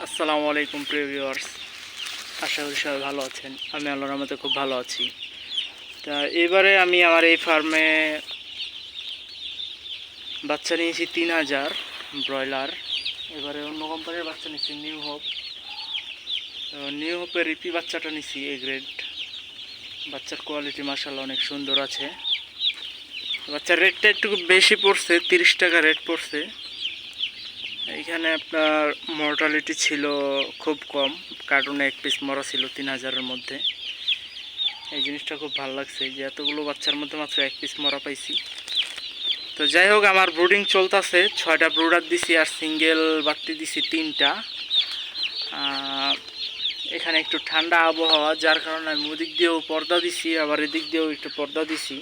আসসালামু আলাইকুম প্রিয় ভিউয়ার্স, আশা করি সবাই ভালো আছেন। আমি আল্লাহর রহমতে খুব ভালো আছি। তা এবারে আমি আমার এই ফার্মে বাচ্চা নিয়েছি 3000 ব্রয়লার। এবারে অন্য কোম্পানির বাচ্চা নিয়েছি নিউ হোপ। নিউ হোপের রিপি বাচ্চাটা নিয়েছি এ গ্রেড। বাচ্চার কোয়ালিটি মাশাআল্লাহ অনেক সুন্দর আছে। বাচ্চার রেটটা একটু বেশি পড়ছে, 30 টাকা রেট পড়ছে। এইখানে আপনার মর্টালিটি ছিল খুব কম, কার্টুনে এক পিস মরা ছিল 3000-এর মধ্যে। এই জিনিসটা খুব ভালো লাগছে যে এতগুলো বাচ্চার মধ্যে মাত্র এক পিস মরা পাইছি। তো যাই হোক, আমার ব্রুডিং চলতেছে। 6টা ব্রুডার দিছি আর সিঙ্গেল বাত্তি দিছি 3টা। এখানে একটু ঠান্ডা আবহাওয়া, যার কারণে আমি ওদিক দিয়েও পর্দা দিছি, আবার এদিক দিয়েও একটু পর্দা দিছি।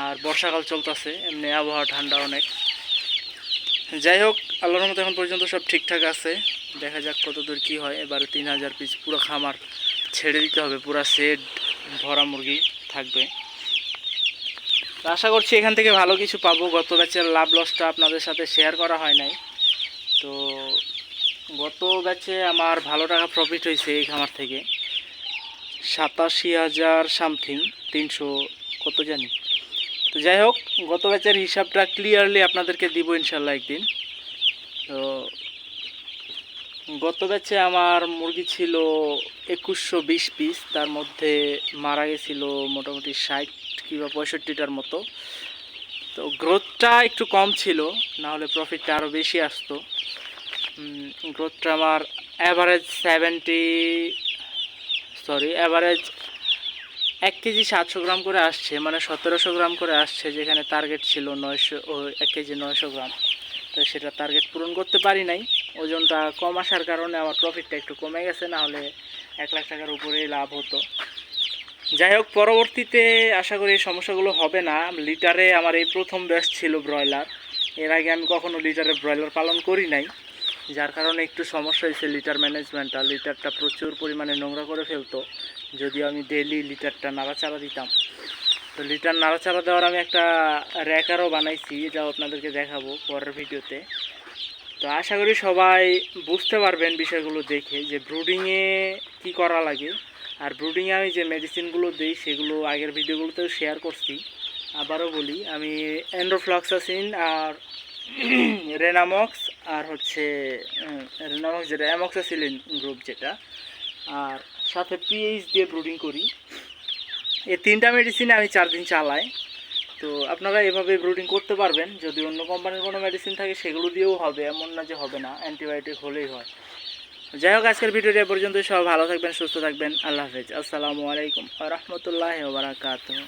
আর বর্ষাকাল চলতেছে, এমনি আবহাওয়া ঠান্ডা অনেক। যাই হোক, আল্লাহর রহমতে এখন পর্যন্ত সব ঠিকঠাক আছে। দেখা যাক কতদূর কি হয়। এবারে 3000 পিস পুরো খামার ছেড়ে দিতে হবে, পুরো সেট ভরা মুরগি থাকবে। আশা করছি এখান থেকে ভালো কিছু পাবো। গত ব্যাচের লাভ লসটা আপনাদের সাথে শেয়ার করা হয় নাই। তো গত ব্যাচে আমার ভালো টাকা প্রফিট হয়েছে এই খামার থেকে, 87,000 সামথিং, 300 কত জানি। তো যাই হোক, গত ব্যাচের হিসাবটা ক্লিয়ারলি আপনাদেরকে দিব ইনশাল্লাহ একদিন। তো গত ব্যাচে আমার মুরগি ছিল 2120 পিস, তার মধ্যে মারা গেছিল মোটামুটি 60 কিংবা 65টার মতো। তো গ্রোথটা একটু কম ছিল, না হলে প্রফিটটা আরও বেশি আসতো। গ্রোথটা আমার অ্যাভারেজ 1 কেজি 700 গ্রাম করে আসছে, মানে 1700 গ্রাম করে আসছে, যেখানে টার্গেট ছিল 1 কেজি 900 গ্রাম। তো সেটা টার্গেট পূরণ করতে পারি নাই। ওজনটা কম আসার কারণে আমার প্রফিটটা একটু কমে গেছে, না হলে 1 লাখ টাকার উপরেই লাভ হতো। যাই হোক, পরবর্তীতে আশা করি এই সমস্যাগুলো হবে না। লিটারে আমার এই প্রথম ব্যাচ ছিল ব্রয়লার। এর আগে আমি কখনো লিটারে ব্রয়লার পালন করি নাই, যার কারণে একটু সমস্যা হয়েছে লিটার ম্যানেজমেন্টটা। লিটারটা প্রচুর পরিমাণে নোংরা করে ফেলতো, যদিও আমি ডেইলি লিটারটা নাড়াচাড়া দিতাম। তো লিটার নাড়াচাড়া দেওয়ার আমি একটা র্যাকারও বানাইছি, এটাও আপনাদেরকে দেখাবো পরের ভিডিওতে। তো আশা করি সবাই বুঝতে পারবেন বিষয়গুলো দেখে, যে ব্রুডিংয়ে কি করা লাগে। আর ব্রুডিংয়ে আমি যে মেডিসিনগুলো দিই সেগুলো আগের ভিডিওগুলোতেও শেয়ার করছি। আবারও বলি, আমি এন্ড্রোফ্লক্সাসিন আর রেনামক্স আর হচ্ছে রেনামক্স যেটা অ্যামক্সাসিলিন গ্রুপ যেটা, আর সাথে পিএইচ দিয়ে ব্রুডিং করি। এই 3টা মেডিসিনে আমি 4 দিন চালাই। তো আপনারা এভাবে ব্রুডিং করতে পারবেন। যদি অন্য কোম্পানির কোনো মেডিসিন থাকে সেগুলো দিয়েও হবে, এমন না যে হবে না, অ্যান্টিবায়োটিক হলেই হয়। যাই হোক, আজকের ভিডিওটি এ পর্যন্ত। সবাই ভালো থাকবেন, সুস্থ থাকবেন। আল্লাহ হাফেজ। আসসালামু আলাইকুম ওয়া রাহমাতুল্লাহি ওয়া বারাকাতুহু।